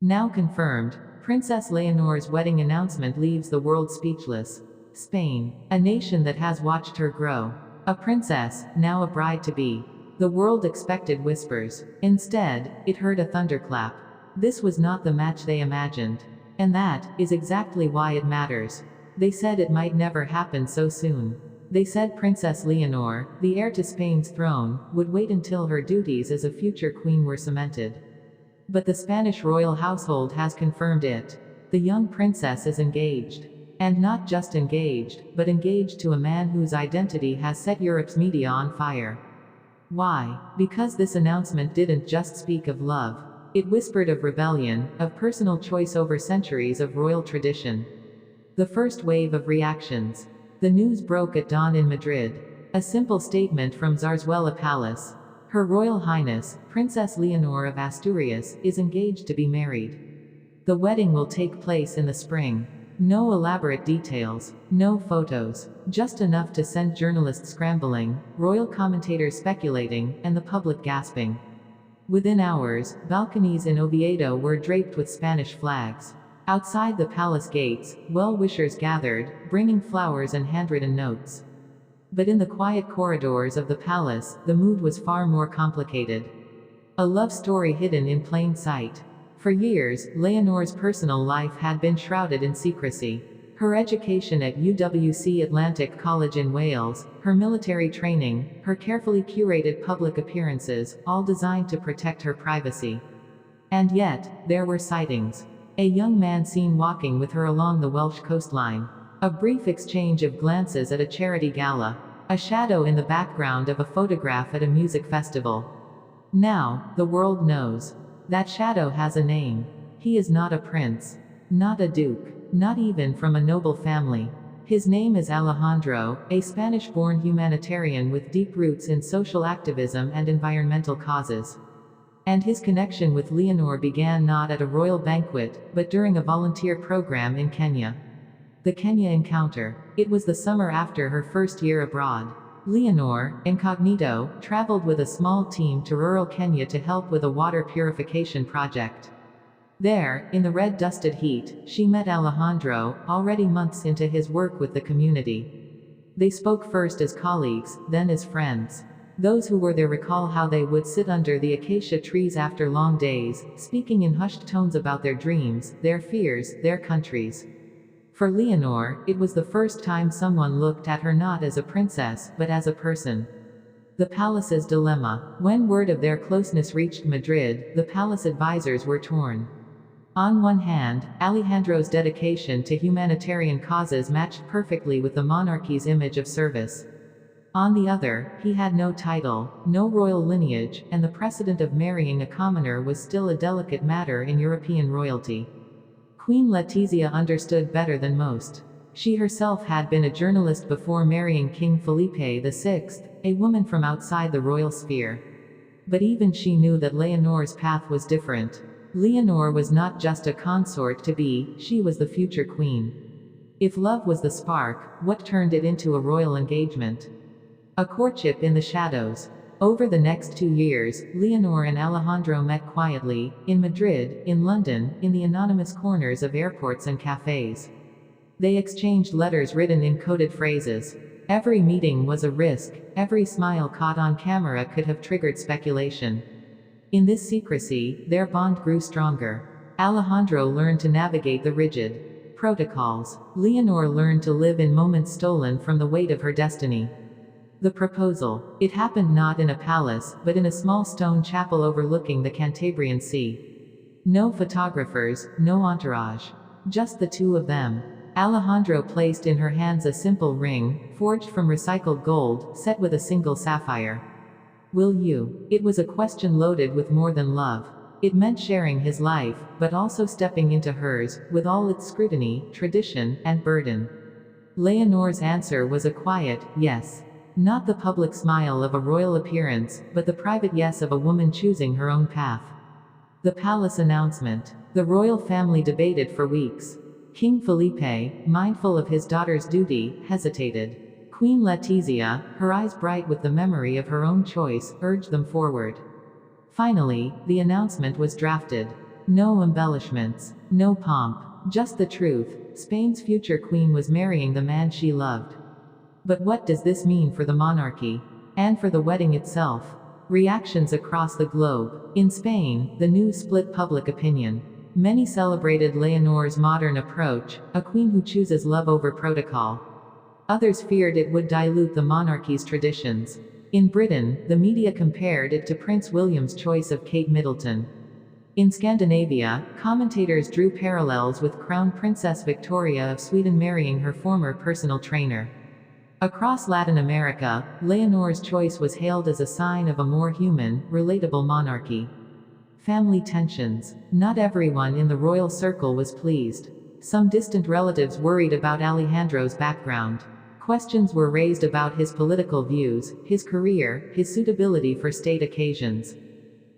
Now confirmed, Princess Leonor's wedding announcement leaves the world speechless. Spain, a nation that has watched her grow. A princess, now a bride-to-be. The world expected whispers. Instead, it heard a thunderclap. This was not the match they imagined. And that is exactly why it matters. They said it might never happen so soon. They said Princess Leonor, the heir to Spain's throne, would wait until her duties as a future queen were cemented. But the Spanish royal household has confirmed it. The young princess is engaged. And not just engaged, but engaged to a man whose identity has set Europe's media on fire. Why? Because this announcement didn't just speak of love. It whispered of rebellion, of personal choice over centuries of royal tradition. The first wave of reactions. The news broke at dawn in Madrid. A simple statement from Zarzuela Palace. Her Royal Highness, Princess Leonor of Asturias, is engaged to be married. The wedding will take place in the spring. No elaborate details, no photos, just enough to send journalists scrambling, royal commentators speculating, and the public gasping. Within hours, balconies in Oviedo were draped with Spanish flags. Outside the palace gates, well-wishers gathered, bringing flowers and handwritten notes. But in the quiet corridors of the palace, the mood was far more complicated. A love story hidden in plain sight. For years, Leonor's personal life had been shrouded in secrecy. Her education at UWC Atlantic College in Wales, her military training, her carefully curated public appearances, all designed to protect her privacy. And yet, there were sightings. A young man seen walking with her along the Welsh coastline. A brief exchange of glances at a charity gala. A shadow in the background of a photograph at a music festival. Now, the world knows. That shadow has a name. He is not a prince. Not a duke. Not even from a noble family. His name is Alejandro, a Spanish-born humanitarian with deep roots in social activism and environmental causes. And his connection with Leonor began not at a royal banquet, but during a volunteer program in Kenya. The Kenya encounter. It was the summer after her first year abroad. Leonor, incognito, traveled with a small team to rural Kenya to help with a water purification project. There, in the red-dusted heat, she met Alejandro, already months into his work with the community. They spoke first as colleagues, then as friends. Those who were there recall how they would sit under the acacia trees after long days, speaking in hushed tones about their dreams, their fears, their countries. For Leonor, it was the first time someone looked at her not as a princess, but as a person. The palace's dilemma. When word of their closeness reached Madrid, the palace advisors were torn. On one hand, Alejandro's dedication to humanitarian causes matched perfectly with the monarchy's image of service. On the other, he had no title, no royal lineage, and the precedent of marrying a commoner was still a delicate matter in European royalty. Queen Letizia understood better than most. She herself had been a journalist before marrying King Felipe VI, a woman from outside the royal sphere. But even she knew that Leonor's path was different. Leonor was not just a consort to be, she was the future queen. If love was the spark, what turned it into a royal engagement? A courtship in the shadows. Over the next 2 years, Leonor and Alejandro met quietly, in Madrid, in London, in the anonymous corners of airports and cafes. They exchanged letters written in coded phrases. Every meeting was a risk, every smile caught on camera could have triggered speculation. In this secrecy, their bond grew stronger. Alejandro learned to navigate the rigid protocols. Leonor learned to live in moments stolen from the weight of her destiny. The proposal. It happened not in a palace, but in a small stone chapel overlooking the Cantabrian Sea. No photographers, no entourage. Just the two of them. Alejandro placed in her hands a simple ring, forged from recycled gold, set with a single sapphire. Will you? It was a question loaded with more than love. It meant sharing his life, but also stepping into hers, with all its scrutiny, tradition, and burden. Leonor's answer was a quiet, yes. Not the public smile of a royal appearance, but the private yes of a woman choosing her own path. The palace announcement. The royal family debated for weeks. King Felipe, mindful of his daughter's duty, hesitated. Queen Letizia, her eyes bright with the memory of her own choice, urged them forward. Finally, the announcement was drafted. No embellishments, no pomp, just the truth. Spain's future queen was marrying the man she loved. But what does this mean for the monarchy? And for the wedding itself? Reactions across the globe. In Spain, the news split public opinion. Many celebrated Leonor's modern approach, a queen who chooses love over protocol. Others feared it would dilute the monarchy's traditions. In Britain, the media compared it to Prince William's choice of Kate Middleton. In Scandinavia, commentators drew parallels with Crown Princess Victoria of Sweden marrying her former personal trainer. Across Latin America, Leonor's choice was hailed as a sign of a more human, relatable monarchy. Family tensions. Not everyone in the royal circle was pleased. Some distant relatives worried about Alejandro's background. Questions were raised about his political views, his career, his suitability for state occasions.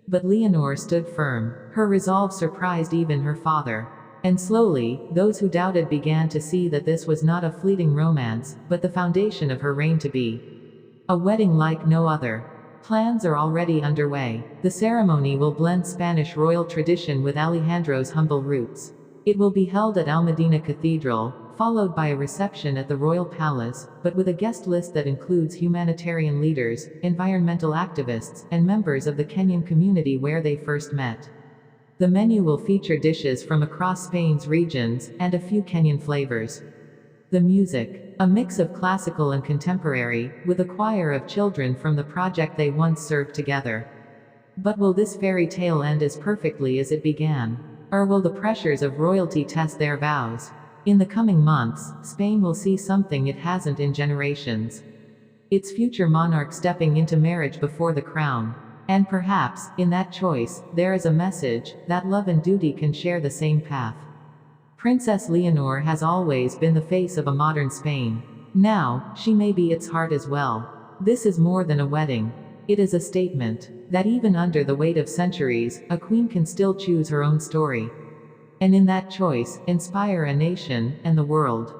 But Leonor stood firm. Her resolve surprised even her father. And slowly, those who doubted began to see that this was not a fleeting romance, but the foundation of her reign to be a wedding like no other. Plans are already underway. The ceremony will blend Spanish royal tradition with Alejandro's humble roots. It will be held at Almedina Cathedral, followed by a reception at the Royal Palace, but with a guest list that includes humanitarian leaders, environmental activists, and members of the Kenyan community where they first met. The menu will feature dishes from across Spain's regions, and a few Kenyan flavors. The music. A mix of classical and contemporary, with a choir of children from the project they once served together. But will this fairy tale end as perfectly as it began? Or will the pressures of royalty test their vows? In the coming months, Spain will see something it hasn't in generations. Its future monarch stepping into marriage before the crown. And perhaps, in that choice, there is a message, that love and duty can share the same path. Princess Leonor has always been the face of a modern Spain. Now, she may be its heart as well. This is more than a wedding. It is a statement that even under the weight of centuries, a queen can still choose her own story. And in that choice, inspire a nation, and the world.